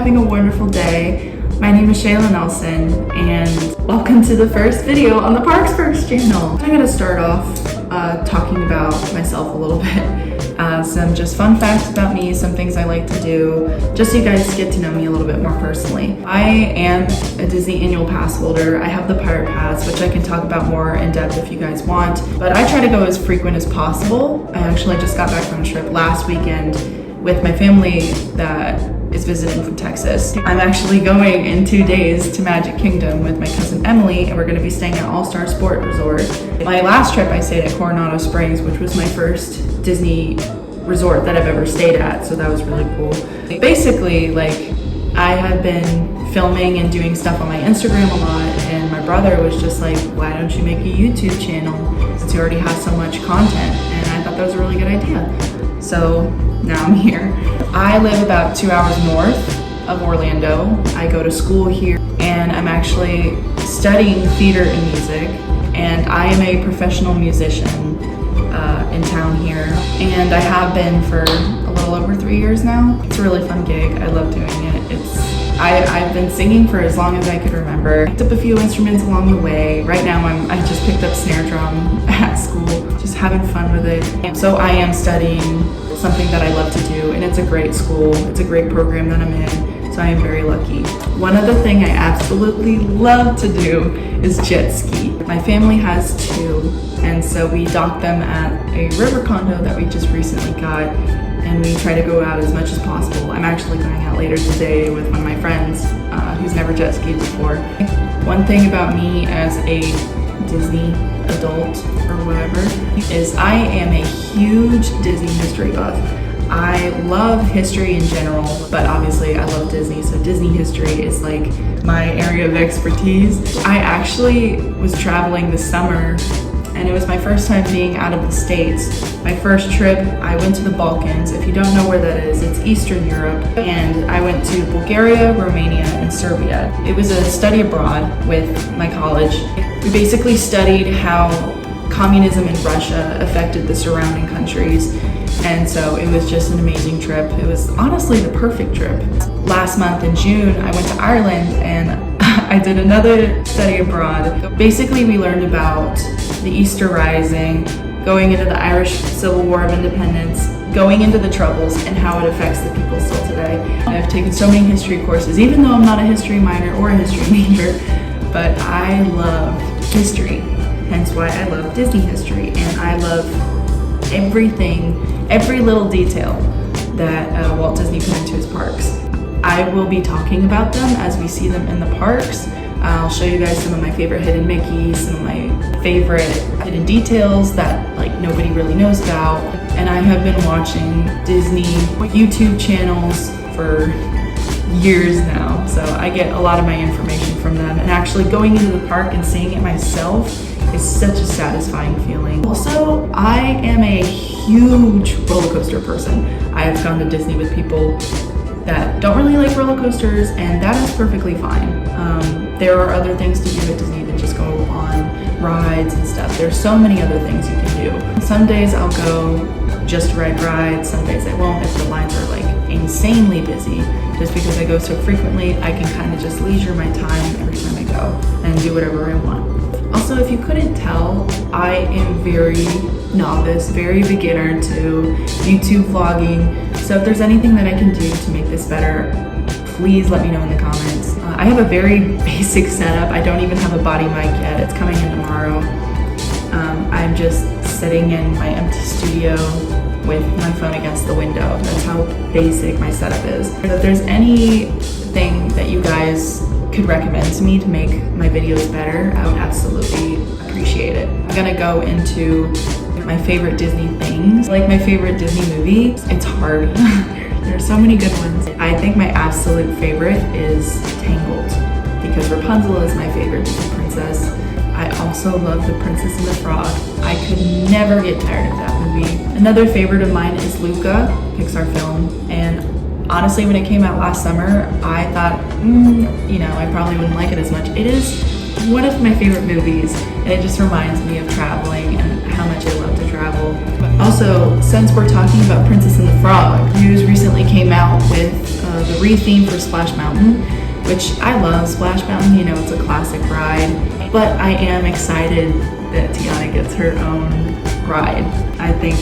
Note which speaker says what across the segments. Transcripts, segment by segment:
Speaker 1: having a wonderful day. My name is Shayla Nelson, and welcome to the first video on the Parks Perks channel. I'm gonna start off talking about myself a little bit. Some just fun facts about me, some things I like to do, just so you guys get to know me a little bit more personally. I am a Disney annual pass holder. I have the Pirate Pass, which I can talk about more in depth if you guys want, but I try to go as frequent as possible. I actually just got back from a trip last weekend with my family that is visiting from Texas. I'm actually going in 2 days to Magic Kingdom with my cousin Emily, and we're gonna be staying at All-Star Sport Resort. My last trip I stayed at Coronado Springs, which was my first Disney resort that I've ever stayed at, so that was really cool. Basically, I have been filming and doing stuff on my Instagram a lot, and my brother was just like, why don't you make a YouTube channel since you already have so much content? And I thought that was a really good idea. So now I'm here. I live about 2 hours north of Orlando. I go to school here, and I'm actually studying theater and music, and I am a professional musician in town here, and I have been for a little over 3 years now. It's a really fun gig. I love doing it. I've been singing for as long as I could remember. I picked up a few instruments along the way. Right now I just picked up snare drum at school, just having fun with it. So I am studying something that I love to do, and it's a great school. It's a great program that I'm in, so I am very lucky. One other thing I absolutely love to do is jet ski. My family has 2, and so we dock them at a river condo that we just recently got, and we try to go out as much as possible. I'm actually going out later today with one of my friends who's never jet skied before. One thing about me as a Disney adult or whatever is I am a huge Disney history buff. I love history in general, but obviously I love Disney, so Disney history is like my area of expertise. I actually was traveling this summer, and it was my first time being out of the States. My first trip, I went to the Balkans. If you don't know where that is, it's Eastern Europe. And I went to Bulgaria, Romania, and Serbia. It was a study abroad with my college. We basically studied how communism in Russia affected the surrounding countries. And so it was just an amazing trip. It was honestly the perfect trip. Last month in June, I went to Ireland and I did another study abroad. Basically, we learned about the Easter Rising, going into the Irish Civil War of Independence, going into the Troubles, and how it affects the people still today. I've taken so many history courses, even though I'm not a history minor or a history major, but I love history, hence why I love Disney history, and I love everything, every little detail that Walt Disney put into his parks. I will be talking about them as we see them in the parks. I'll show you guys some of my favorite hidden Mickeys, some of my favorite hidden details that nobody really knows about. And I have been watching Disney YouTube channels for years now, so I get a lot of my information from them. And actually going into the park and seeing it myself is such a satisfying feeling. Also, I am a huge roller coaster person. I have gone to Disney with people that don't really like roller coasters, and that is perfectly fine. There are other things to do at Disney than just go on rides and stuff. There's so many other things you can do. Some days I'll go just to ride rides, some days I won't if the lines are insanely busy. Just because I go so frequently, I can kind of just leisure my time every time I go and do whatever I want. Also, if you couldn't tell, I am very novice, very beginner to YouTube vlogging. So if there's anything that I can do to make this better, please let me know in the comments. I have a very basic setup. I don't even have a body mic yet. It's coming in tomorrow. I'm just sitting in my empty studio with my phone against the window. That's how basic my setup is. If there's anything that you guys could recommend to me to make my videos better, I would absolutely appreciate it. I'm gonna go into my favorite Disney things, like my favorite Disney movie. It's hard. There are so many good ones. I think my absolute favorite is Tangled, because Rapunzel is my favorite Disney princess. I also love The Princess and the Frog. I could never get tired of that movie. Another favorite of mine is Luca, Pixar film, and honestly, when it came out last summer, I thought, I probably wouldn't like it as much. It is one of my favorite movies, and it just reminds me of traveling and how much I love to travel. Also, since we're talking about Princess and the Frog, news recently came out with the re-theme for Splash Mountain, which I love. Splash Mountain, you know, it's a classic ride, but I am excited that Tiana gets her own ride. I think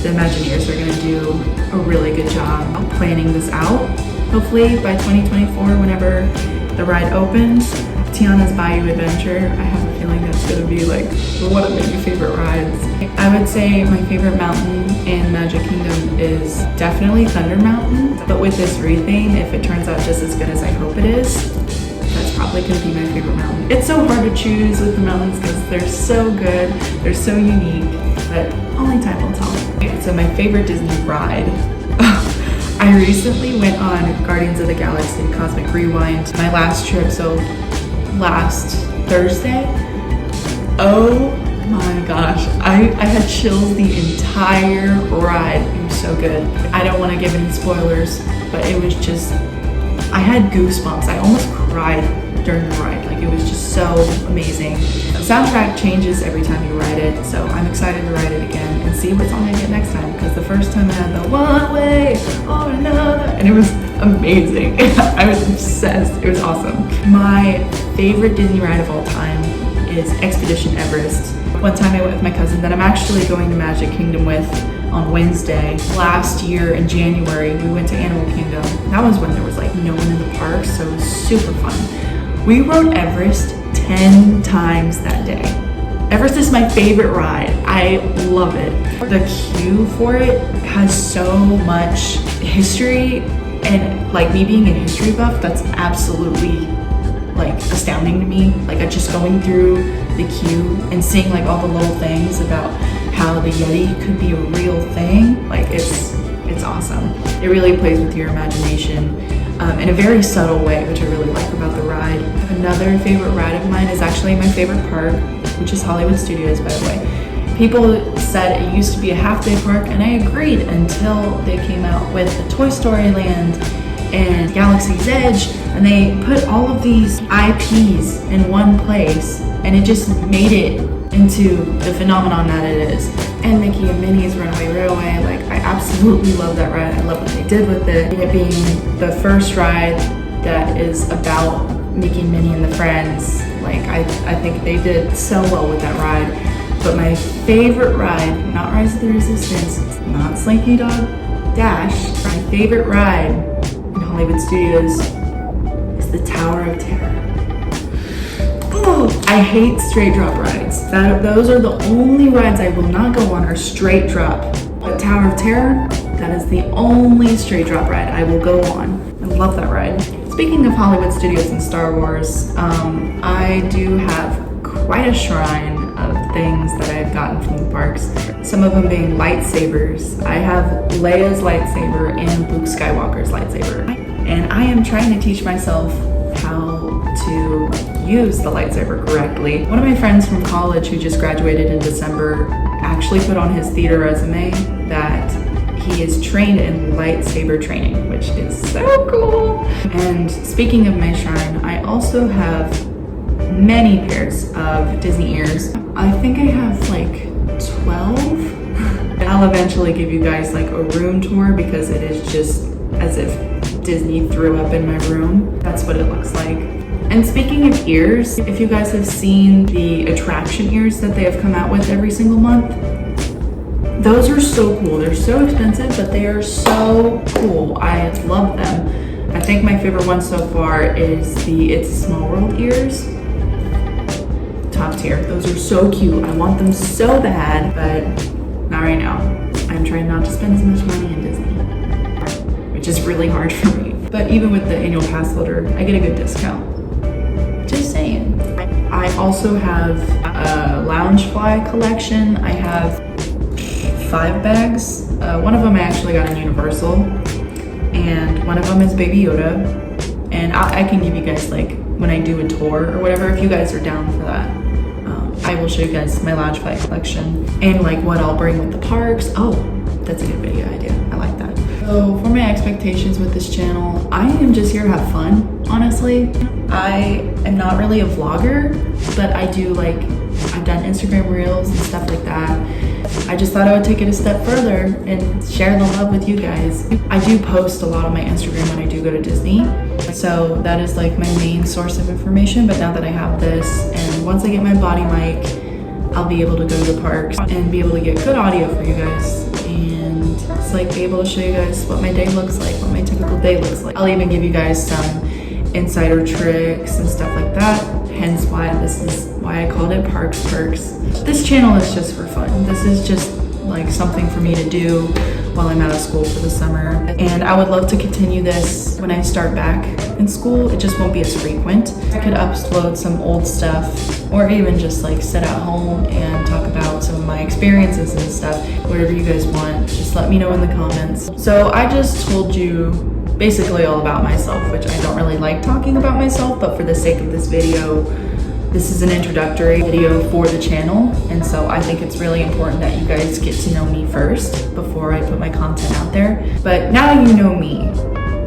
Speaker 1: the Imagineers are going to do a really good job planning this out. Hopefully by 2024, whenever the ride opens, Tiana's Bayou Adventure, I have a feeling that's going to be like one of my favorite rides. I would say my favorite mountain in Magic Kingdom is definitely Thunder Mountain, but with this re-theme, if it turns out just as good as I hope it is, that's probably going to be my favorite mountain. It's so hard to choose with the mountains because they're so good, they're so unique, but only time will tell. So my favorite Disney ride. I recently went on Guardians of the Galaxy Cosmic Rewind, my last trip, so last Thursday. Oh my gosh, I had chills the entire ride. It was so good. I don't want to give any spoilers, but it was just, I had goosebumps. I almost cried during the ride. Like, it was just so amazing. The soundtrack changes every time you ride it, so I'm excited to ride it again and see what song I get next time, because the first time I had the one way or another, and it was amazing. I was obsessed. It was awesome. My favorite Disney ride of all time is Expedition Everest. One time I went with my cousin that I'm actually going to Magic Kingdom with on Wednesday. Last year in January, we went to Animal Kingdom. That was when there was like no one in the park, so it was super fun. We rode Everest 10 times that day. Everest is my favorite ride. I love it. The queue for it has so much history, and like me being a history buff, that's absolutely like astounding to me. Like, I just going through the queue and seeing like all the little things about how the Yeti could be a real thing. Like, it's awesome. It really plays with your imagination in a very subtle way, which I really like about the ride. Another favorite ride of mine is actually my favorite park, which is Hollywood Studios, by the way. People said it used to be a half-day park, and I agreed until they came out with the Toy Story Land and Galaxy's Edge, and they put all of these IPs in one place, and it just made it into the phenomenon that it is. And Mickey and Minnie's Runaway Railway, like, I absolutely love that ride. I love what they did with it. It being the first ride that is about Mickey and Minnie and the friends, like, I think they did so well with that ride. But my favorite ride, not Rise of the Resistance, not Slinky Dog Dash, my favorite ride in Hollywood Studios is the Tower of Terror. I hate straight drop rides. Those are the only rides I will not go on, are straight drop. But Tower of Terror, that is the only straight drop ride I will go on. I love that ride. Speaking of Hollywood Studios and Star Wars, I do have quite a shrine of things that I've gotten from the parks. Some of them being lightsabers. I have Leia's lightsaber and Luke Skywalker's lightsaber. And I am trying to teach myself how to use the lightsaber correctly. One of my friends from college who just graduated in December actually put on his theater resume that he is trained in lightsaber training, which is so cool. And speaking of my shrine, I also have many pairs of Disney ears. I think I have like 12. I'll eventually give you guys like a room tour, because it is just as if Disney threw up in my room. That's what it looks like. And speaking of ears, if you guys have seen the attraction ears that they have come out with every single month, those are so cool. They're so expensive, but they are so cool. I love them. I think my favorite one so far is the It's a Small World ears. Top tier. Those are so cute. I want them so bad, but not right now. I'm trying not to spend as much money in Disney, which is really hard for me. But even with the annual pass holder, I get a good discount. Just saying. I also have a Loungefly collection. I have 5 bags. One of them I actually got in Universal, and one of them is Baby Yoda. And I can give you guys, like, when I do a tour or whatever, if you guys are down for that, I will show you guys my Loungefly collection and like what I'll bring with the parks. Oh, that's a good video idea. I like that. So for my expectations with this channel, I am just here to have fun, honestly. I am not really a vlogger, but I've done Instagram reels and stuff like that. I just thought I would take it a step further and share the love with you guys. I do post a lot on my Instagram when I do go to Disney, so that is like my main source of information. But now that I have this, and once I get my body mic, I'll be able to go to the parks and be able to get good audio for you guys, and just like be able to show you guys what my day looks like, what my typical day looks like. I'll even give you guys some insider tricks and stuff like that, hence why I called it Parks Perks. This channel is just for fun. This is just like something for me to do while I'm out of school for the summer, and I would love to continue this when I start back in school. It just won't be as frequent. I could upload some old stuff, or even just like sit at home and talk about some of my experiences and stuff. Whatever you guys want, just let me know in the comments. So I just told you basically all about myself, which I don't really like talking about myself, but for the sake of this video, this is an introductory video for the channel, and so I think it's really important that you guys get to know me first before I put my content out there. But now that you know me,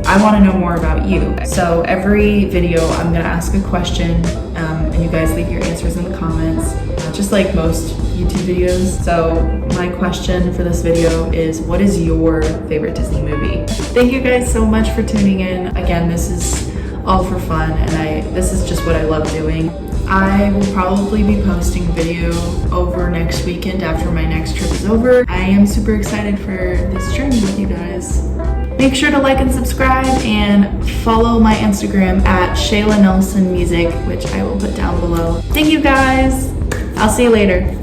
Speaker 1: I want to know more about you. So every video I'm gonna ask a question, and you guys leave your answers in the comments, just like most YouTube videos. So my question for this video is, what is your favorite Disney movie? Thank you guys so much for tuning in. Again, this is all for fun, and this is just what I love doing. I will probably be posting a video over next weekend after my next trip is over. I am super excited for this journey with you guys. Make sure to like and subscribe, and follow my Instagram at Shayla Nelson Music, which I will put down below. Thank you guys. I'll see you later.